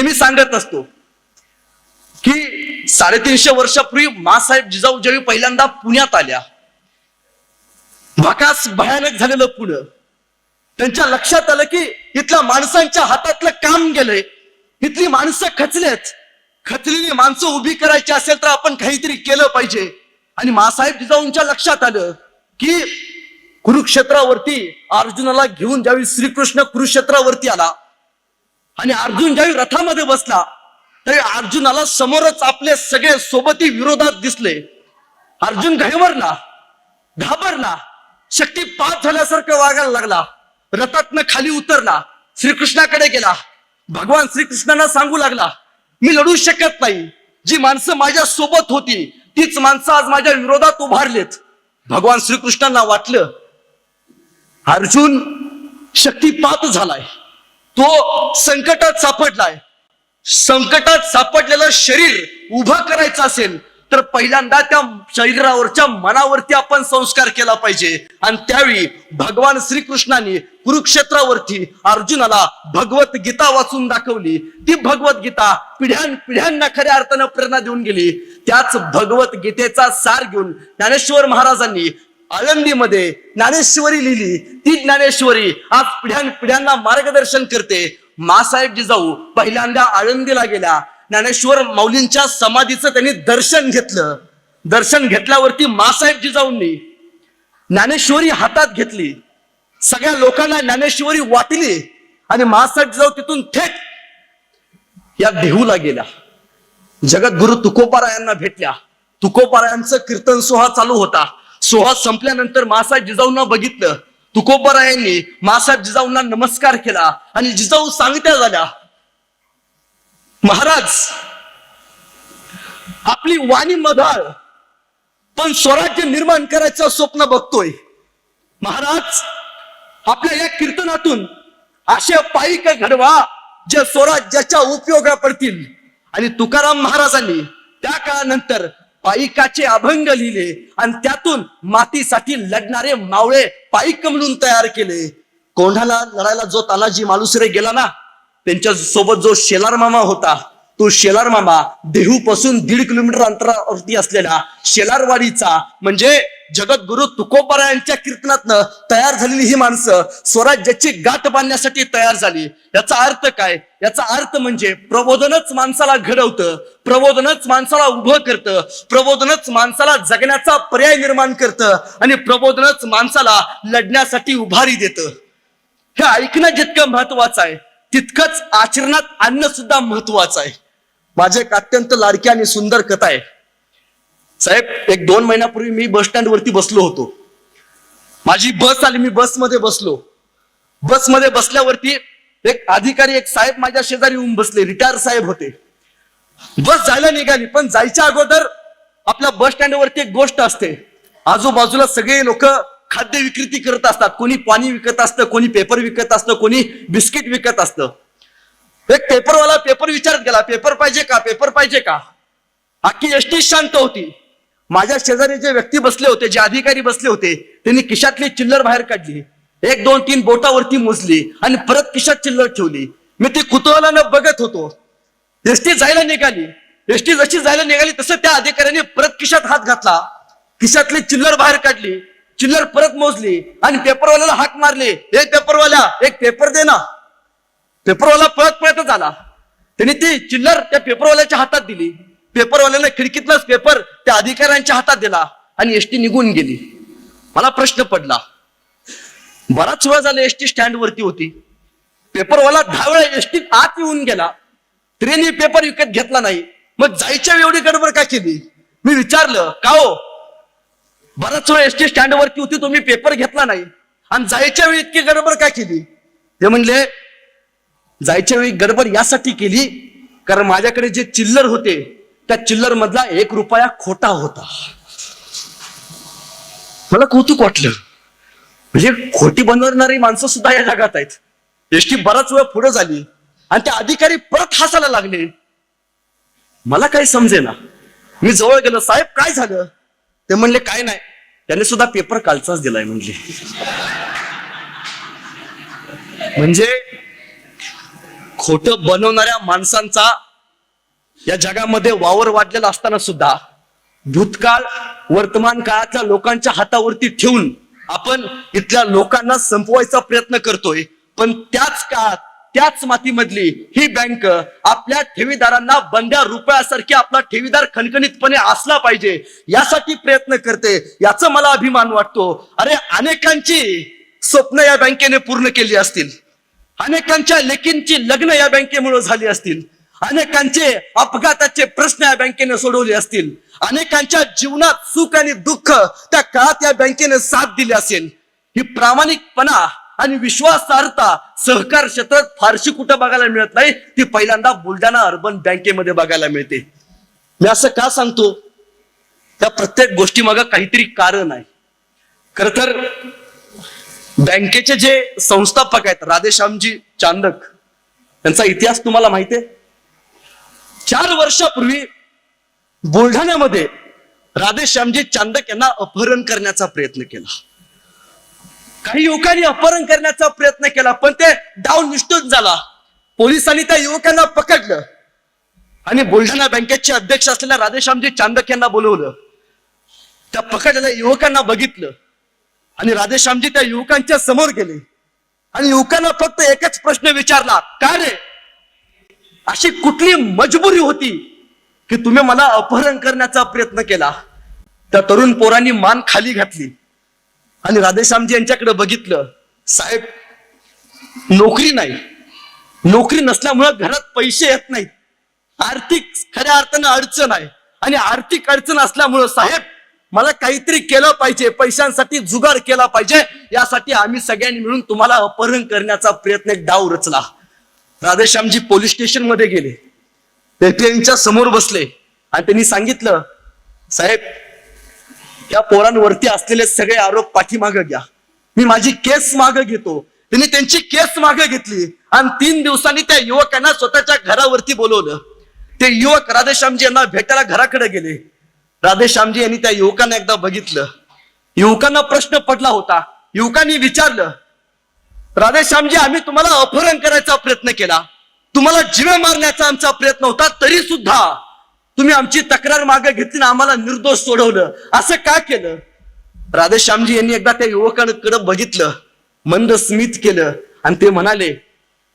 नेहमी सांगत असतो की 350 वर्षापूर्वी मासाहेब जिजाऊ ज्यावेळी पहिल्यांदा पुण्यात आल्या, भाकास भयानक झालेलं पुणं, त्यांच्या लक्षात आलं की इथल्या माणसांच्या हातातलं काम गेलंय, इथली माणसं खचलेत, खचलेली माणसं उभी करायची असेल तर आपण काहीतरी केलं पाहिजे. आणि मासाहेब जिजाऊंच्या लक्षात आलं की कुरुक्षेत्रावरती अर्जुनाला घेऊन ज्यावेळी श्रीकृष्ण कुरुक्षेत्रावरती आला आणि अर्जुन ज्यावेळी रथामध्ये बसला तरी अर्जुनाला समोरच आपले सगळे सोबती विरोधात दिसले. अर्जुन घाबरला, शक्तीपात झाल्यासारखं वागायला लागला, रथातनं खाली उतरला, श्रीकृष्णाकडे गेला, भगवान श्रीकृष्णांना सांगू लागला मी लढू शकत नाही, जी माणसं माझ्या सोबत होती तीच माणसं आज माझ्या विरोधात उभारलेत. भगवान श्रीकृष्णांना वाटलं अर्जुन शक्तीपात झालाय, तो संकटात सापडलाय, संकटात सापडलेलं शरीर उभं करायचं असेल तर पहिल्यांदा त्या शरीरावरच्या मनावरती आपण संस्कार केला पाहिजे. आणि त्यावेळी भगवान श्रीकृष्णाने कुरुक्षेत्रावरती अर्जुनाला भगवत गीता वाचून दाखवली. ती भगवत गीता पिढ्यानपिढ्यांना खऱ्या अर्थानं प्रेरणा देऊन गेली. त्याच भगवत गीतेचा सार घेऊन ज्ञानेश्वर महाराजांनी आळंदीमध्ये ज्ञानेश्वरी लिहिली. ती ज्ञानेश्वरी आज पिढ्यानपिढ्यांना मार्गदर्शन करते. मासाहेब जिजाऊ पहिल्यांदा आळंदीला गेल्या, ज्ञानेश्वर माऊलींच्या समाधीचं त्यांनी दर्शन घेतलं. दर्शन घेतल्यावरती मासाहेब जिजाऊंनी ज्ञानेश्वरी हातात घेतली, सगळ्या लोकांना ज्ञानेश्वरी वाटली आणि मासाहेब जिजाऊ तिथून थेट या देहूला गेल्या, जगद्गुरु तुकोबारायांना भेटल्या. तुकोबारायांचं कीर्तन सोहळा चालू होता. सोहळा संपल्यानंतर मासाहेब जिजाऊंना बघितलं. तुकोबारायांनी मासाहेब जिजाऊंना नमस्कार केला आणि जिजाऊ सांगत्या झाल्या महाराज आपली वाणी मधाळ पण स्वराज्य निर्माण करायचं स्वप्न बघतोय. महाराज आपल्या या कीर्तनातून असे पाईक घडवा जे स्वराज्याच्या उपयोगा पडतील. आणि तुकाराम महाराजांनी त्या काळानंतर पाईकाचे अभंग लिहिले आणि त्यातून मातीसाठी लढणारे मावळे पाईक म्हणून तयार केले. कोंढाला लढायला जो तानाजी मालुसरे गेला ना, त्यांच्या सोबत जो शेलार मामा होता, तो शेलार मामा देहू पासून 1.5 किलोमीटर अंतरावरती असलेला शेलारवाडीचा म्हणजे जगद्गुरु तुकोबारायांच्या कीर्तनातनं तयार झालेली ही माणसं स्वराज्याची गाठ बांधण्यासाठी तयार झाली. याचा अर्थ काय? याचा अर्थ म्हणजे प्रबोधनच माणसाला घडवतं, प्रबोधनच माणसाला उभं करतं, प्रबोधनच माणसाला जगण्याचा पर्याय निर्माण करतं आणि प्रबोधनच माणसाला लढण्यासाठी उभारी देतं. हे ऐकणं जितकं महत्वाचं आहे तितकंच आचरणात आणणं सुद्धा महत्वाचं आहे. माझे एक अत्यंत लाडकी आणि सुंदर कथा आहे साहेब. 1-2 महिन्यापूर्वी मी बस स्टँड वरती बसलो होतो. माझी बस आली, मी बसमध्ये बसलो. बसमध्ये बसल्यावरती एक अधिकारी, एक साहेब माझ्या शेजारी येऊन बसले. रिटायर साहेब होते. बस जायला निघाली, पण जायच्या अगोदर आपल्या बस स्टँड वरती एक गोष्ट असते. आजूबाजूला सगळे लोक खाद्य विक्री करत असतात. कोणी पाणी विकत असतं, कोणी पेपर विकत असतं, कोणी बिस्किट विकत असतं. एक पेपरवाला पेपर विचारत गेला, पेपर पाहिजे का, पेपर पाहिजे का. अख्खी एसटी शांत होती. माझ्या शेजारी जे व्यक्ती बसले होते, जे अधिकारी बसले होते, त्यांनी खिशातली चिल्लर बाहेर काढली, 1, 2, 3 बोटावरती मोजली आणि परत खिशात चिल्लर ठेवली. मी ते कुतूहलानं बघत होतो. एसटी जायला निघाली. एसटी जशी जायला निघाली तसं त्या अधिकाऱ्याने परत खिशात हात घातला, खिशातली चिल्लर बाहेर काढली, चिल्लर परत मोजली आणि पेपरवाल्याला हाक मारली, एक पेपरवाल्या एक पेपर दे ना. पेपरवाला पळतच आला. त्यांनी ती चिल्लर त्या पेपरवाल्याच्या हातात दिली. पेपरवाल्याने खिडकीतलाच पेपर त्या अधिकाऱ्यांच्या हातात दिला आणि एसटी निघून गेली. मला प्रश्न पडला, बराच वेळ झाला एसटी स्टँड वरती होती, पेपरवाला 10 वेळा एसटीत आत येऊन गेला, ट्रेनने पेपर विकत घेतला नाही, मग जायच्या एवढी गडबड का केली. मी विचारलं का हो, बराच वेळ एसटी स्टँड वरती होती, तुम्ही पेपर घेतला नाही आणि जायच्या वेळी इतकी गडबड का केली. ते म्हणले जायच्या वेळी गडबड यासाठी केली कारण माझ्याकडे जे चिल्लर होते त्या चिल्लर मधला 1 रुपया खोटा होता. मला कौतुक वाटलं, म्हणजे खोटी बनवणारी माणसं सुद्धा या जगात आहेत. एसटी बराच वेळ पुढे झाली आणि त्या अधिकारी परत हसायला लागले. मला काही समजेना. मी जवळ गेलो, साहेब काय झालं. ते म्हणले काय नाही, त्याने सुद्धा पेपर कालचाच दिलाय म्हणले. म्हणजे खोटं बनवणाऱ्या माणसांचा या जगामध्ये वावर वाढलेला असताना सुद्धा भूतकाळ वर्तमान काळातल्या लोकांच्या हातावरती ठेवून आपण इथल्या लोकांना संपवायचा प्रयत्न करतोय. पण त्याच काळात त्याच मातीमधली ही बँक आपल्या ठेवीदारांना बंद्या रुपयासारखी आपला ठेवीदार खणखणीतपणे असला पाहिजे यासाठी प्रयत्न करते. याचा मला अभिमान वाटतो. अरे अनेकांची स्वप्न या बँकेने पूर्ण केली असतील, अनेकांच्या लेकींची लग्न या बँकेमुळे झाली असतील, अनेकांचे अपघाताचे प्रश्न या बँकेने सोडवले असतील, अनेकांच्या जीवनात सुख आणि दुःख त्या काळात या बँकेने साथ दिली असेल. ही प्रामाणिकपणा आणि विश्वासार्हता सहकार क्षेत्रात फारशी कुठं बघायला मिळत नाही. ती पहिल्यांदा बुलढाणा अर्बन बँकेमध्ये बघायला मिळते. मी असं का सांगतो? त्या प्रत्येक गोष्टी मागे काहीतरी कारण आहे. खर तर बँकेचे जे संस्थापक आहेत राधेश्यामजी चांदक, त्यांचा इतिहास तुम्हाला माहिती आहे. 4 वर्षापूर्वी बुलढाण्यामध्ये राधेश्यामजी चांदक यांना अपहरण करण्याचा प्रयत्न केला. काही युवकांनी अपहरण करण्याचा प्रयत्न केला, पण ते डाव निष्ठून झाला. पोलिसांनी त्या युवकांना पकडलं आणि बुलढाणा बँकेचे अध्यक्ष असलेल्या राधेश्यामजी चांदक यांना बोलवलं. त्या पकडलेल्या युवकांना बघितलं आणि राधेश्यामजी त्या युवकांच्या समोर गेले आणि युवकांना फक्त एकच प्रश्न विचारला, का रे, अशी कुठली मजबुरी होती की तुम्ही मला अपहरण करण्याचा प्रयत्न केला? त्या तरुण पोरांनी मान खाली घातली आणि राधेश्यामजी यांच्याकडे बघितलं. साहेब, नोकरी नाही, नोकरी नसल्यामुळे घरात पैसे येत नाहीत, आर्थिक खऱ्या अर्थानं अडचण आहे आणि आर्थिक अडचण असल्यामुळं साहेब मला काहीतरी केलं पाहिजे, पैशांसाठी जुगार केला पाहिजे, यासाठी आम्ही सगळ्यांनी मिळून तुम्हाला अपहरण करण्याचा प्रयत्न एक डाव रचला. राधेश्यामजी पोलीस स्टेशन मध्ये गेले, त्यांच्या समोर बसले आणि त्यांनी सांगितलं, साहेब, या पोरांवरती असलेले सगळे आरोप पाठीमागे घ्या, मी माझी केस मागे घेतो. त्यांनी त्यांची केस मागे घेतली आणि 3 दिवसांनी त्या युवकांना स्वतःच्या घरावरती बोलवलं. ते युवक राधेश्यामजी यांना भेटायला घराकडे गेले. राधेश्यामजी यांनी त्या युवकांना एकदा बघितलं. युवकांना प्रश्न पडला होता. युवकांनी विचारलं, राधेश्यामजी, आम्ही तुम्हाला अपहरण करायचा प्रयत्न केला, तुम्हाला जीवे मारण्याचा आमचा प्रयत्न होता, तरी सुद्धा तुम्ही आमची तक्रार मागे घेतली ना आम्हाला निर्दोष सोडवलं, असं का केलं? राधेश्यामजी यांनी एकदा त्या युवकांकडे बघितलं, मंद स्मित केलं आणि ते म्हणाले,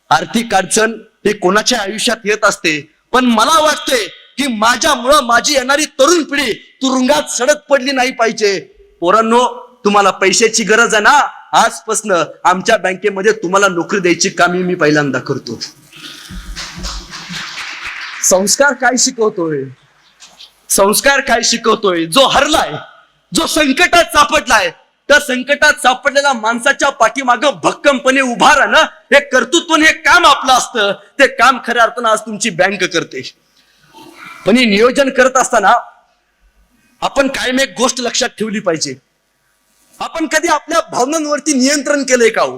आर्थिक अडचण हे कोणाच्या आयुष्यात येत असते, पण मला वाटतंय की माझ्यामुळं माझी येणारी तरुण पिढी तुरुंगात सडक पडली नाही पाहिजे. पोरांनो, तुम्हाला पैशाची गरज आहे ना, आजपासून आमच्या बँकेमध्ये तुम्हाला नोकरी द्यायची कामी मी पहिल्यांदा करतो. संस्कार काय शिकवतोय? संस्कार काय शिकवतोय? जो हरलाय, जो संकटात सापडलाय, त्या संकटात सापडलेल्या माणसाच्या पाठीमागं भक्कमपणे उभा राहणं हे कर्तृत्व, हे काम आपलं असतं. ते काम खऱ्या अर्थानं आज तुमची बँक करते. पण हे नियोजन करत असताना आपण कायम एक गोष्ट लक्षात ठेवली पाहिजे. आपण कधी आपल्या भावनांवरती नियंत्रण केलंय का हो?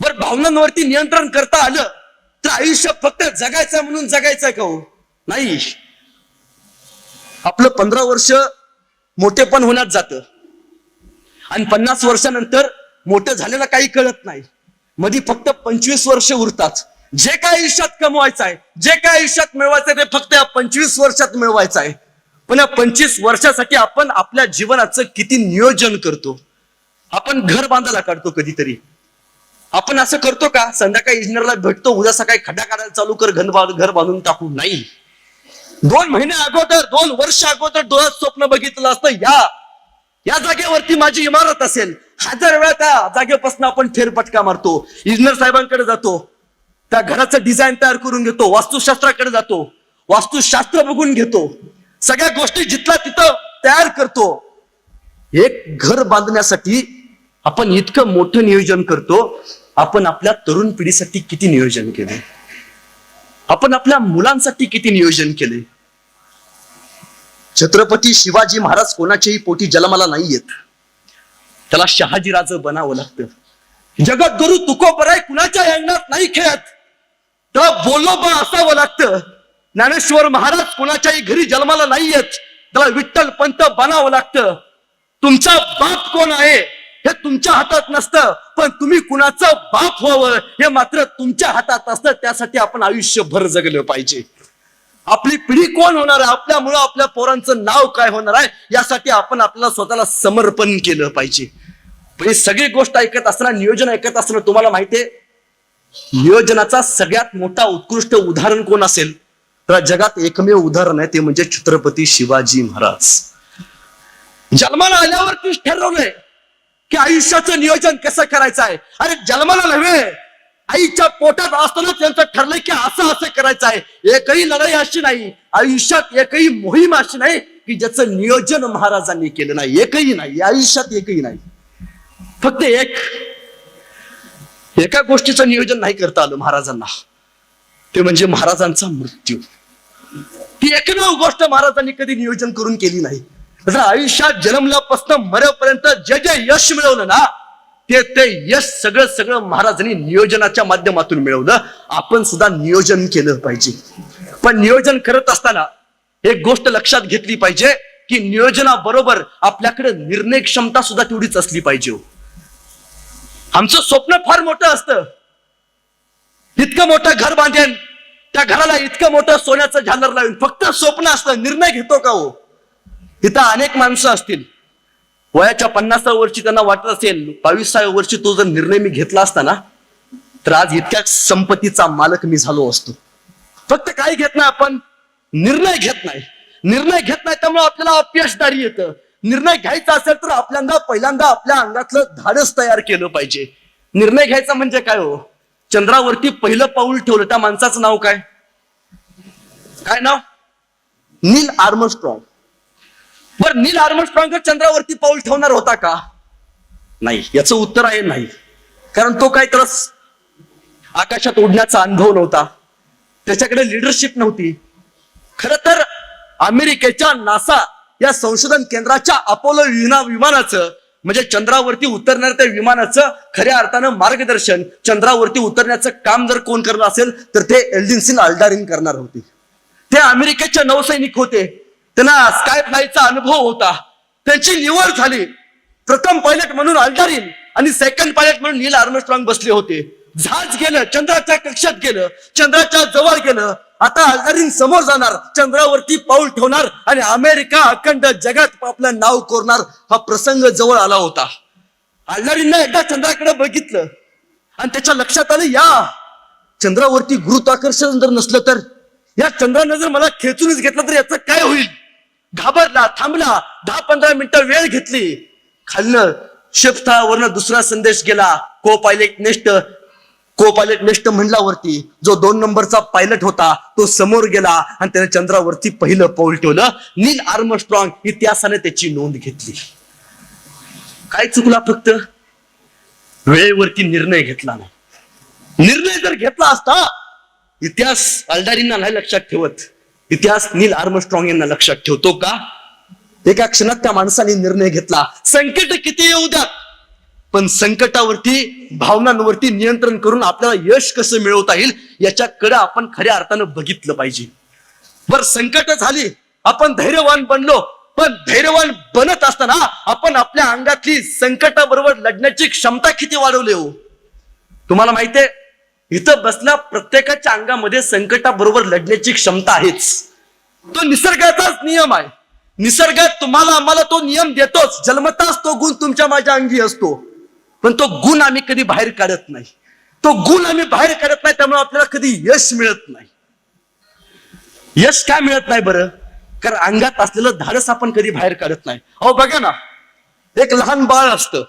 बर, भावनांवरती नियंत्रण करता आलं तर आयुष्य फक्त जगायचं म्हणून जगायचं का हो? नाही. आपलं 15 वर्ष मोठेपण होण्यात जातं आणि 50 वर्षानंतर मोठं झालेलं काही कळत नाही. मध्ये फक्त 25 वर्ष उरतात. जे काय आयुष्यात कमवायचं आहे, जे काय आयुष्यात मिळवायचं आहे, ते फक्त या 25 वर्षात मिळवायचं आहे. पण या 25 वर्षासाठी आपण आपल्या जीवनाचं किती नियोजन करतो? आपण घर बांधायला काढतो कधीतरी. आपण असं करतो का, संध्याकाळी इंजिनियरला भेटतो, उद्या सकाळी खड्डा काढायला चालू कर, घर बांधून टाकू? नाही. 2 महिने अगोदर, 2 वर्ष अगोदर डोळ्यात स्वप्न बघितलं असतं, या जागेवरती माझी इमारत असेल. 1000 वेळा त्या जागेपासून आपण फेरफटका मारतो. इंजिनियर साहेबांकडे जातो, त्या घराचं डिझाईन तयार करून घेतो, वास्तुशास्त्राकडे जातो, वास्तुशास्त्र बघून घेतो, सगळ्या गोष्टी जिथला तिथं तयार करतो. एक घर बांधण्यासाठी आपण इतकं मोठं नियोजन करतो. आपण आपल्या तरुण पिढीसाठी किती नियोजन केले? आपण आपल्या मुलांसाठी किती नियोजन केले? छत्रपती शिवाजी महाराज कोणाच्याही पोटी जन्माला नाही येत, त्याला शहाजीराज बनावं लागतं. जगद्गुरु तुकोबराय कुणाच्या अंगणात नाही खेळत, त्याला बोलोबा असावं लागतं. ज्ञानेश्वर महाराज कोणाच्याही घरी जन्माला नाही येत, त्याला विठ्ठल पंत बनावं लागतं. तुमचा बाप कोण आहे हे तुमच्या हातात नसतं, पण तुम्ही कुणाचं बाप व्हावं हे मात्र तुमच्या हातात असतं. त्यासाठी आपण आयुष्यभर जगलं पाहिजे. आपली पिढी कोण होणार आहे, आपल्यामुळं आपल्या पोरांचं नाव काय होणार आहे, यासाठी आपण आपल्याला स्वतःला समर्पण केलं पाहिजे. ही सगळी गोष्ट ऐकत असताना, नियोजन ऐकत असताना तुम्हाला माहितीये नियोजनाचा सगळ्यात मोठा उत्कृष्ट उदाहरण कोण असेल तर जगात एकमेव उदाहरण आहे, ते म्हणजे छत्रपती शिवाजी महाराज. जन्माला आल्यावरतीच ठरवलंय की आयुष्याचं नियोजन कसं करायचं आहे. अरे जन्माला नव्हे, आईच्या पोटात असताना त्यांचं ठरलंय की असं असं करायचं आहे. एकही लढाई अशी नाही, आयुष्यात एकही मोहीम अशी नाही की ज्याचं नियोजन महाराजांनी केलं नाही. एकही नाही, आयुष्यात एकही नाही. फक्त एका गोष्टीचं नियोजन नाही करता आलं महाराजांना, ते म्हणजे महाराजांचा मृत्यू. ती एकमेव गोष्ट महाराजांनी कधी नियोजन करून केली नाही. आयुष्यात जन्मल्यापासून मरेपर्यंत जे जे यश मिळवलं ना, ते यश सगळं महाराजांनी नियोजनाच्या माध्यमातून मिळवलं. आपण सुद्धा नियोजन केलं पाहिजे. पण नियोजन करत असताना एक गोष्ट लक्षात घेतली पाहिजे की नियोजनाबरोबर आपल्याकडे निर्णय क्षमता सुद्धा तेवढीच असली पाहिजे. आमचं स्वप्न फार मोठं असतं, इतकं मोठं घर बांधेन, त्या घराला इतकं मोठं सोन्याचं झालर लावेन, फक्त स्वप्न असतं. निर्णय घेतो का हो? इथं अनेक माणसं असतील, वयाच्या 50व्या वर्षी त्यांना वाटत असेल 22व्या वर्षी तो जर निर्णय मी घेतला असता ना, तर आज इतक्या संपत्तीचा मालक मी झालो असतो. फक्त काय घेत नाही आपण, निर्णय घेत नाही. निर्णय घेत नाही त्यामुळे आपल्याला अपयशदारी येतं. निर्णय घ्यायचा असेल तर पहिल्यांदा आपल्या अंगातलं धाडस तयार केलं पाहिजे. निर्णय घ्यायचा म्हणजे काय हो? चंद्रावरती पहिलं पाऊल ठेवलं, त्या माणसाचं नाव काय? काय नाव? नील आर्मस्ट्रॉंग. बरं, नील आर्मस्ट्रॉंग चंद्रावरती पाऊल ठेवणार होता का? नाही. याचं उत्तर आहे नाही. कारण तो काय तर आकाशात उडण्याचा अनुभव नव्हता, त्याच्याकडे लिडरशिप नव्हती. खर तर अमेरिकेच्या नासा या संशोधन केंद्राच्या अपोलो विमानाचं म्हणजे चंद्रावरती उतरणाऱ्या त्या विमानाचं खऱ्या अर्थानं मार्गदर्शन, चंद्रावरती उतरण्याचं काम जर कोण करणार असेल तर ते एल्डिन अल्डारिन करणार होते. ते अमेरिकेचे नौसैनिक होते, त्यांना स्काय फ्लायचा अनुभव होता. त्यांची निवड झाली. प्रथम पायलट म्हणून अल्डारिन आणि सेकंड पायलट म्हणून नील आर्मस्ट्रॉंग बसले होते. जहाज गेलं, चंद्राच्या कक्षात गेलं, चंद्राच्या जवळ गेलं. आता अल्डारिन समोर जाणार, चंद्रावरती पाऊल ठेवणार आणि अमेरिका अखंड जगात आपलं नाव कोरणार. हा प्रसंग जवळ आला होता. अल्डारिननं एकदा चंद्राकडे बघितलं आणि त्याच्या लक्षात आलं, या चंद्रावरती गुरुत्वाकर्षण जर नसलं तर, या चंद्रानं जर मला खेचूनच घेतलं तर याचं काय होईल? घाबरला, थांबला. 10-15 मिनिटं वेळ घेतली. खालनं शिपस्थळावरनं दुसरा संदेश गेला, को पायलट नेक्स्ट म्हणल्यावरती जो 2 नंबरचा पायलट होता तो समोर गेला आणि त्याने चंद्रावरती पहिलं पाऊल ठेवलं. नील आर्मस्ट्रॉंग इतिहासाने त्याची नोंद घेतली. काय चुकला? फक्त वेळेवरती निर्णय घेतला नाही. निर्णय जर घेतला असता, इतिहास अल्डारिनना नाही लक्षात ठेवत, इतिहास नील आर्मस्ट्रॉंग यांना लक्षात ठेवतो. का? एका क्षणात त्या माणसाने निर्णय घेतला. संकट किती येऊ द्या, पण संकटावरती, भावनांवरती नियंत्रण करून आपल्याला यश कसं मिळवता येईल याच्याकडे आपण खऱ्या अर्थानं बघितलं पाहिजे. बर, संकट झाली, आपण धैर्यवान बनलो, पण धैर्यवान बनत असताना आपण आपल्या अंगातली संकटाबरोबर लढण्याची क्षमता किती वाढवली हो? तुम्हाला माहितीये, इथं बसल्या प्रत्येकाच्या अंगामध्ये संकटाबरोबर लढण्याची क्षमता आहेच. तो निसर्गाचाच नियम आहे. निसर्गात तुम्हाला आम्हाला तो नियम देतोच. जन्मताच तो गुण तुमच्या माझ्या अंगी असतो, पण तो गुण आम्ही कधी बाहेर काढत नाही. तो गुण आम्ही बाहेर काढत नाही, त्यामुळे आपल्याला कधी यश मिळत नाही. यश काय मिळत नाही बरं? कारण अंगात असलेलं धाडस आपण कधी बाहेर काढत नाही. अहो बघा ना, एक लहान बाळ असतं,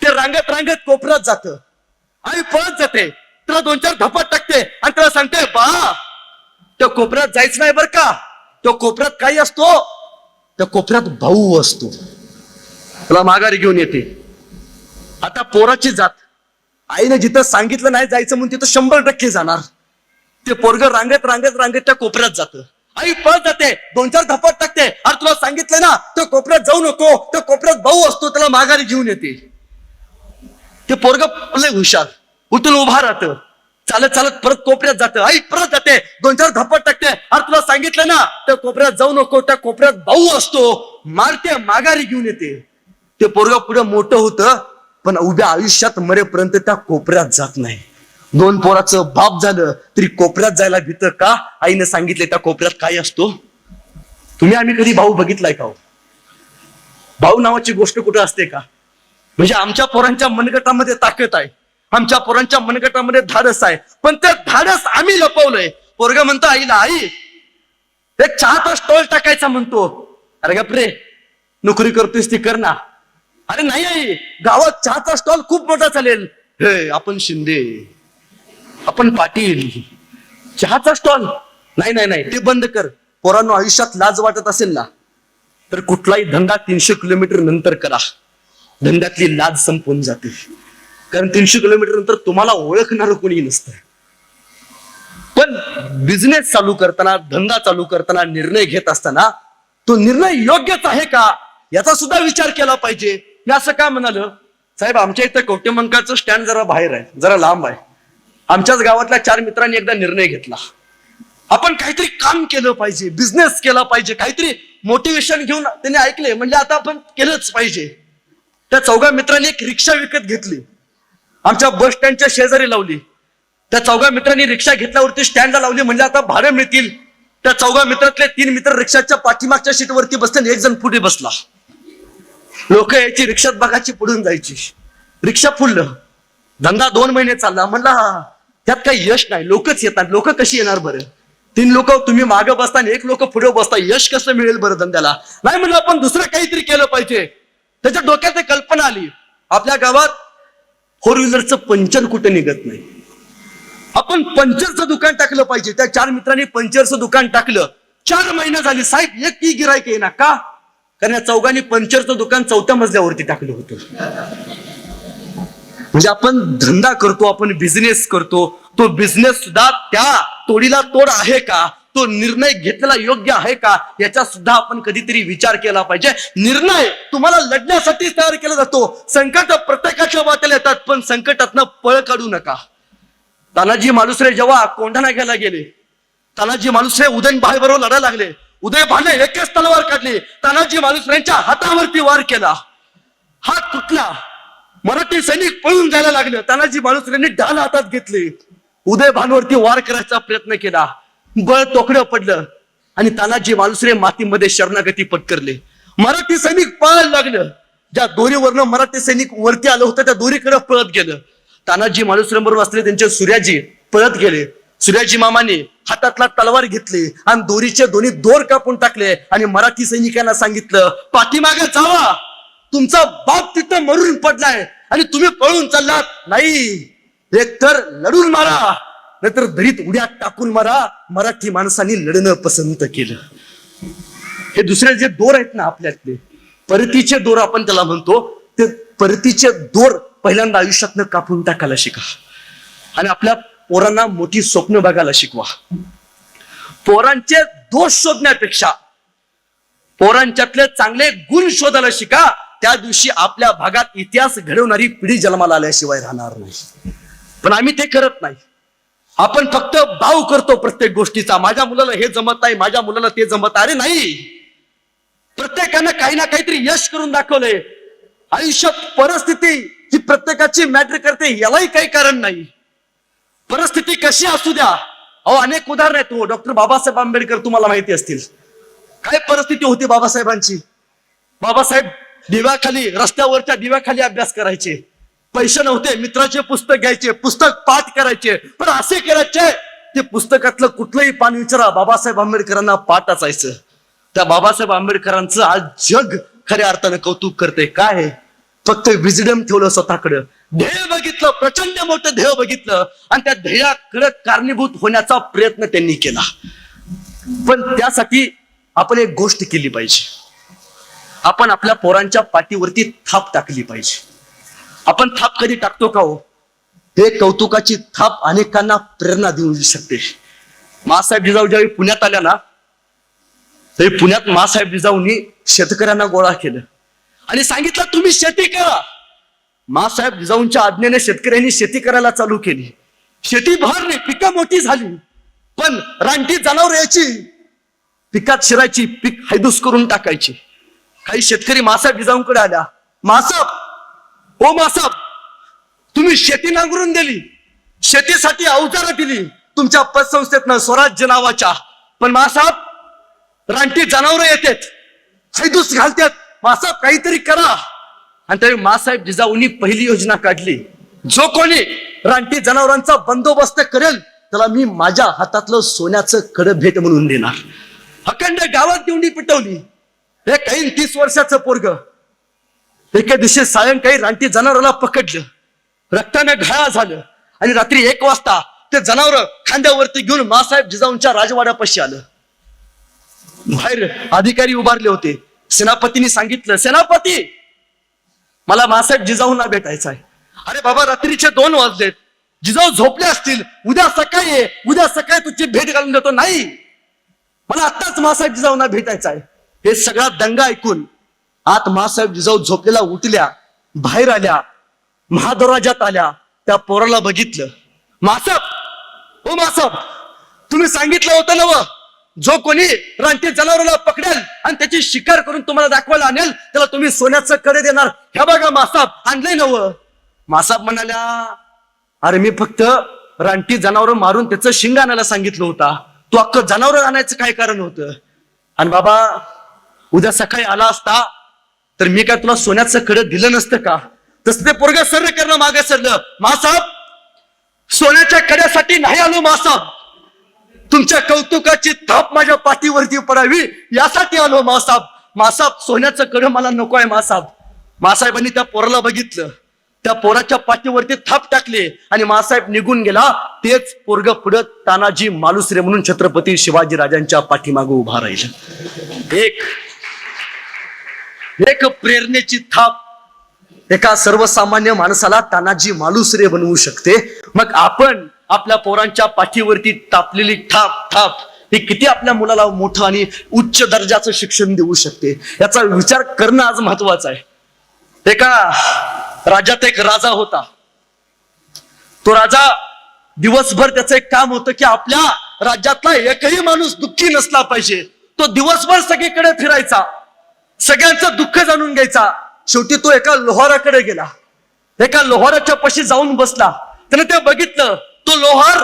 ते रांगत रांगत कोपऱ्यात जातं आणि पळत जाते, त्याला 2-4 धपाट टाकते आणि त्याला सांगते, बा त्या कोपऱ्यात जायचं नाही बरं का. त्या कोपऱ्यात काही असतो, त्या कोपऱ्यात भाऊ असतो, त्याला माघारी घेऊन येते. आता पोराची जात, आईने जिथं सांगितलं नाही जायचं म्हणून तिथं 100% जाणार. ते पोरग रांगत रांगत रांगत त्या कोपऱ्यात जातं. आई पळत जाते, 2-4 धपाट टाकते, अरे तुला सांगितलंय ना त्या कोपऱ्यात जाऊ नको, त्या कोपऱ्यात भाऊ असतो, त्याला माघारी घेऊन येते. ते पोरग लय हुशार, उठून उभा राहतं, चालत चालत परत कोपऱ्यात जातं. आई परत जाते, 2-4 धपाट टाकते, अरे तुला सांगितलं ना त्या कोपऱ्यात जाऊ नको, त्या कोपऱ्यात भाऊ असतो, मारते, माघारी घेऊन येते. ते पोरग पुढे मोठं होतं, पण उभ्या आयुष्यात मरेपर्यंत त्या कोपऱ्यात जात नाही. 2 पोराचं बाप झालं तरी कोपऱ्यात जायला भीतं का? आईने सांगितले त्या कोपऱ्यात काय असतो. तुम्ही आम्ही कधी भाऊ बघितलाय का? भाऊ नावाची गोष्ट कुठं असते का? म्हणजे आमच्या पोरांच्या मनगटामध्ये ताकद आहे, आमच्या पोरांच्या मनगटामध्ये धाडस आहे, पण ते धाडस आम्ही लपवलंय. पोरग म्हणतो आईला, आई एक चहाचा स्टॉल टाकायचा म्हणतो. अरे गप्रे, नोकरी करतोयस ती कर ना. अरे नाही आई, गावात चहाचा स्टॉल खूप मोठा चालेल. हे आपण शिंदे, आपण पाटील, चहाचा स्टॉल नाही नाही नाही, ते बंद कर. पोरांनो, आयुष्यात लाज वाटत असेल ना तर कुठलाही धंदा 300 किलोमीटर नंतर करा. धंद्यातली लाज संपून जाते, कारण 300 किलोमीटर नंतर तुम्हाला ओळखणार कोणी नसतं. पण बिझनेस चालू करताना, धंदा चालू करताना निर्णय घेत असताना तो निर्णय योग्यच आहे का याचा सुद्धा विचार केला पाहिजे. मी असं का म्हणालो, साहेब आमच्या इथं कवटेमंकाळचं स्टँड जरा बाहेर आहे, जरा लांब आहे. आमच्याच गावातल्या 4 मित्रांनी एकदा निर्णय घेतला, आपण काहीतरी काम केलं पाहिजे, बिझनेस केला पाहिजे. काहीतरी मोटिवेशन घेऊन त्यांनी ऐकले, म्हणजे आता आपण केलंच पाहिजे. त्या 4 मित्रांनी एक रिक्षा विकत घेतली, आमच्या बस स्टँडच्या शेजारी लावली. त्या 4 मित्रांनी रिक्षा घेतल्यावरती स्टँडला लावली, म्हणजे आता भाडं मिळतील. त्या 4 मित्रातले 3 मित्र रिक्षाच्या पाठीमागच्या सीटवरती बसले, एक जण पुढे बसला. लोक यायची, रिक्षात बघायची, पुढून जायची. रिक्षा फुललं. धंदा 2 महिने चालला. म्हणला त्यात काही यश नाही, लोकच येतात. लोक कशी येणार बरं? 3 लोक तुम्ही मागे बसता आणि 1 लोक पुढे बसता, यश कसं मिळेल बरं धंद्याला? नाही म्हणलं आपण दुसरं काहीतरी केलं पाहिजे. त्याच्या डोक्यात एक कल्पना आली, आपल्या गावात 4 व्हीलरचं पंक्चर कुठे निघत नाही, आपण पंक्चरचं दुकान टाकलं पाहिजे. त्या 4 मित्रांनी पंक्चरचं दुकान टाकलं. 4 महिने झाली, साहेब एकही गिरायक येईना. का? कारण या 4घांनी पंक्चरचं दुकान 4थ्या मजल्यावरती टाकलं होतं. म्हणजे आपण धंदा करतो, आपण बिझनेस करतो, तो बिझनेस सुद्धा त्या तोडीला तोड आहे का? तो निर्णय घेतलेला योग्य आहे का? याचा सुद्धा आपण कधीतरी विचार केला पाहिजे. निर्णय तुम्हाला लढण्यासाठी तयार केला जातो. संकट प्रत्येकाच्या वाट्याला येतात, पण संकटातनं पळ काढू नका. तानाजी मालुसरे जेव्हा कोंढाणा घ्यायला गेले, तानाजी मालुसरे उदयनभाई बरोबर लढायला लागले. उदयभाईने एकच तलवार काढली, तानाजी मालुसरेंच्या हातावरती वार केला. हात तुटला, मराठी सैनिक पळून जायला लागले. तानाजी मालुसरेंनी ढाल हातात घेतली, उदयभानवरती वार करायचा प्रयत्न केला. बळ तोकडं पडलं आणि तानाजी मालुसरे मातीमध्ये शरणागती पत्करले. मराठी सैनिक पळायला लागलं. ज्या दोरीवरनं मराठी सैनिक वरती आलं होतं त्या दोरीकडे पळत गेलं. तानाजी मालुसरे बरोबर असले त्यांचे सूर्याजी पळत गेले. सूर्याजी मामाने हातातला तलवार घेतली आणि दोरीचे दोन्ही दोर कापून टाकले आणि मराठी सैनिकांना सांगितलं, पाठीमागे जावा, तुमचा बाप तिथं मरून पडलाय आणि तुम्ही पळून चाललात. नाही, एकतर लढून मारा, नाहीतर दरीत उड्या टाकून मारा. मराठी माणसांनी लढणं पसंत केलं. हे दुसरे जे दोर आहेत ना आपल्यातले, परतीचे दोर आपण त्याला म्हणतो, ते परतीचे दोर पहिल्यांदा आयुष्यातनं कापून टाकायला शिका आणि आपल्या पोरांना मोठी स्वप्न बघायला शिकवा. पोरांचे दोष शोधण्यापेक्षा पोरांच्यातले चांगले गुण शोधायला शिका. त्या दिवशी आपल्या भागात इतिहास घडवणारी पिढी जन्माला आल्याशिवाय राहणार नाही. पण आम्ही ते करत नाही. आपण फक्त भाव करतो प्रत्येक गोष्टीचा. माझ्या मुलाला हे जमत नाही, माझ्या मुलाला ते जमत. अरे नाही, प्रत्येकानं काही ना काहीतरी यश करून दाखवलंय. आयुष्यात परिस्थिती ही प्रत्येकाची मॅटर करते, यालाही काही कारण नाही. परिस्थिती कशी असू द्या. अहो, अनेक उदाहरण आहेत. डॉक्टर बाबासाहेब आंबेडकर तुम्हाला माहिती असतील. काय परिस्थिती होती बाबासाहेबांची. बाबासाहेब दिव्याखाली, रस्त्यावरच्या दिव्याखाली अभ्यास करायचे. पैसे नव्हते, मित्राचे पुस्तक घ्यायचे, पुस्तक पाठ करायचे. पण असे करायचे, ते पुस्तकातलं कुठलंही पान विचारा, बाबासाहेब आंबेडकरांना पाठ असायचं. त्या बाबासाहेब आंबेडकरांचं आज जग खऱ्या अर्थानं कौतुक करते. काय? फक्त विजडम ठेवलं स्वतःकडे, ध्येय बघितलं, प्रचंड मोठं ध्येय बघितलं आणि त्या ध्येयाकडे कारणीभूत होण्याचा प्रयत्न त्यांनी केला. पण त्यासाठी आपण एक गोष्ट केली पाहिजे. आपण आपल्या पोरांच्या पाठीवरती थाप टाकली पाहिजे. आपण थाप कधी टाकतो का हो? हे कौतुकाची थाप अनेकांना प्रेरणा देऊ शकते. मासाहेब जिजाऊ ज्यावेळी पुण्यात आल्या ना, तरी पुण्यात मासाहेब जिजाऊंनी शेतकऱ्यांना गोळा केलं आणि सांगितलं, तुम्ही शेती करा. मासाहेब जिजाऊंच्या आज्ञेने शेतकऱ्यांनी शेती करायला चालू केली. शेती बहरली, पिकं मोठी झाली, पण रानटी जनावर यायची, पिकात शिरायची, पीक हैदूस करून टाकायची. काही शेतकरी मासाहेब जिजाऊंकडे आल्या, मासाब, ओ मासाब, तुम्ही शेती नांगरून दिली, शेतीसाठी अवजारं दिली तुमच्या पतसंस्थेतनं स्वराज्य नावाच्या, पण मासाब रानटी जनावरं येतात, हैदूस घालतात, मासाब काहीतरी करा. आणि त्यावेळी मासाहेब जिजाऊंनी पहिली योजना काढली, जो कोणी रानटी जनावरांचा बंदोबस्त करेल त्याला मी माझ्या हातातलं सोन्याचं कडं भेट म्हणून देणार. अखंड गावात दिवणी पिटवली. हे काही 30 वर्षाचं पोरग एके दिवशी सायंकाळी रानटी जनावराला पकडलं, रक्ताने घाया झालं आणि रात्री 1 वाजता ते जनावर खांद्यावरती घेऊन मासाहेब जिजाऊंच्या राजवाड्यापाशी आलं. बाहेर अधिकारी उभारले होते. सेनापतींनी सांगितलं, सेनापती मला मासाहेब जिजाऊंना भेटायचं आहे. अरे बाबा, रात्रीचे 2 वाजलेत, जिजाऊ झोपले असतील, उद्या सकाळी तुझी भेट घालून देतो. नाही, मला आत्ताच मासाहेब जिजाऊंना भेटायचं आहे. हे सगळा दंगा ऐकून आत मासाहेब जिजाऊ झोपलेला उठल्या, बाहेर आल्या, महादरवाजात आल्या, त्या पोराला बघितलं. मासाब, ओ मासाब, तुम्ही सांगितलं होतं ना व, जो कोणी रानटी जनावराला पकडेल आणि त्याची शिकार करून तुम्हाला दाखवायला आणेल त्याला तुम्ही सोन्याचं कडे देणार. हे बघा मासाब, आणलंय ना व. मासाब म्हणाल्या, अरे मी फक्त रानटी जनावर मारून त्याचं शिंग आणायला सांगितलं होता, तू अख्खं जनावर आणायचं काय कारण होतं? आणि बाबा, उद्या सकाळी आला असता तर मी काय तुला सोन्याचं कडं दिलं नसतं का? तसं ते पोरग सर्र करणं मागे सरलं. मासाब, सोन्याच्या कड्यासाठी नाही आलो मासाब, तुमच्या कौतुकाची थाप माझ्या पाठीवरती पडावी यासाठी आलो मासाब. मासाब, सोन्याचं कडं मला नको आहे मासाब. मासाहेबांनी त्या पोराला बघितलं, त्या पोराच्या पाठीवरती थाप टाकले आणि मासाहेब निघून गेला. तेच पोरग पुढे तानाजी मालुसरे म्हणून छत्रपती शिवाजी राजांच्या पाठीमागे उभा राहिलं. एक प्रेरणेची थाप एका सर्वसामान्य माणसाला तानाजी मालुसरे बनवू शकते. मग आपण आपल्या पोरांच्या पाठीवरती तापलेली थाप हे किती आपल्या मुलाला मोठं आणि उच्च दर्जाचं शिक्षण देऊ शकते, याचा विचार करणं आज महत्वाचं आहे. एका राज्यात एक राजा होता. तो राजा दिवसभर त्याचं एक काम होतं की आपल्या राज्यातला एकही माणूस दुःखी नसला पाहिजे. तो दिवसभर सगळीकडे फिरायचा, सगळ्यांचं दुःख जाणून घ्यायचा. शेवटी तो एका लोहाराकडे गेला, एका लोहाराच्या पाशी जाऊन बसला. त्याने ते बघितलं, तो लोहार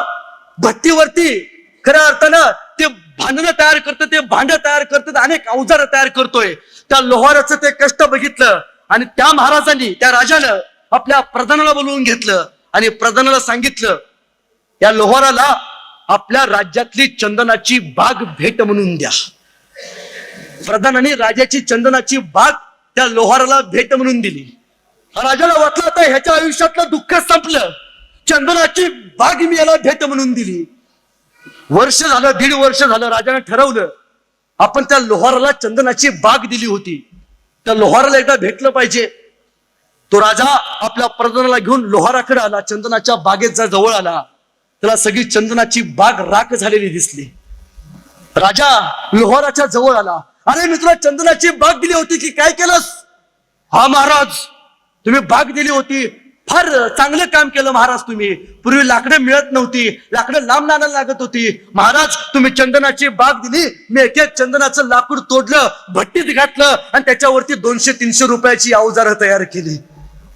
भट्टीवरती खऱ्या अर्थानं ते भांडणं तयार करतो, ते भांड तयार करतात, अनेक अवजार तयार करतोय. त्या लोहाराचं ते कष्ट बघितलं आणि त्या महाराजांनी, त्या राजानं आपल्या प्रधानाला बोलवून घेतलं आणि प्रधानाला सांगितलं, या लोहाराला आपल्या राज्यातली चंदनाची बाग भेट म्हणून द्या. प्रधानाने राजाची चंदनाची बाग त्या लोहाराला भेट म्हणून दिली. राजाला वाटलं होतं ह्याच्या आयुष्यातलं दुःख संपलं, चंदनाची बाग मी याला भेट म्हणून दिली. वर्ष झालं, 1.5 वर्ष झालं, राजाने ठरवलं आपण त्या लोहाराला चंदनाची बाग दिली होती, त्या लोहाराला एकदा भेटलं पाहिजे. तो राजा आपल्या प्रधानाला घेऊन लोहाराकडे आला, चंदनाच्या बागेत जवळ आला. त्याला सगळी चंदनाची बाग राख झालेली दिसली. राजा लोहाराच्या जवळ आला. अरे मी तुला चंदनाची बाग दिली होती की काय केलंस? हा महाराज, तुम्ही बाग दिली होती, फार चांगलं काम केलं महाराज. तुम्ही पूर्वी लाकडं मिळत नव्हती, लाकडं लांब आणायला लागत होती. महाराज, तुम्ही चंदनाची बाग दिली, मी एक चंदनाचं लाकूड तोडलं, भट्टीत घातलं आणि त्याच्यावरती 200-300 रुपयाची अवजारं तयार केली.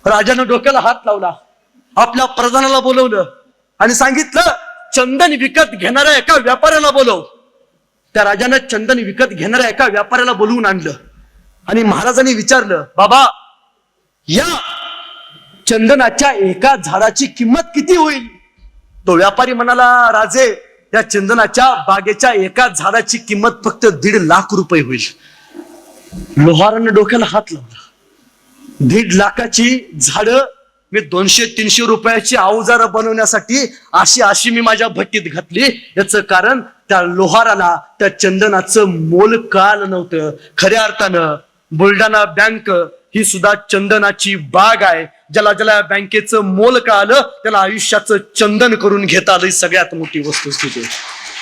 राजानं डोक्याला हात लावला, आपल्या प्रधानाला बोलवलं आणि सांगितलं, चंदन विकत घेणाऱ्या एका व्यापाऱ्याला बोलव. त्या राजानं चंदन विकत घेणाऱ्या एका व्यापाऱ्याला बोलवून आणलं आणि महाराजांनी विचारलं, बाबा, या चंदनाच्या एका झाडाची किंमत किती होईल? तो व्यापारी म्हणाला, राजे, या चंदनाच्या बागेच्या एका झाडाची किंमत फक्त 1.5 लाख रुपये होईल. लोहारानं डोक्याला हात लावला. 1.5 लाखाची झाडं मी 200-300 रुपयाची अवजारं बनवण्यासाठी अशी मी माझ्या भट्टीत घातली. याचं कारण त्या लोहाराला त्या चंदनाचं मोल कळालं नव्हतं. खऱ्या अर्थानं बुलढाणा बँक ही सुद्धा चंदनाची बाग आहे. ज्याला बँकेचं मोल कळालं त्याला आयुष्याचं चंदन करून घेता आलं. ही सगळ्यात मोठी वस्तुस्थिती.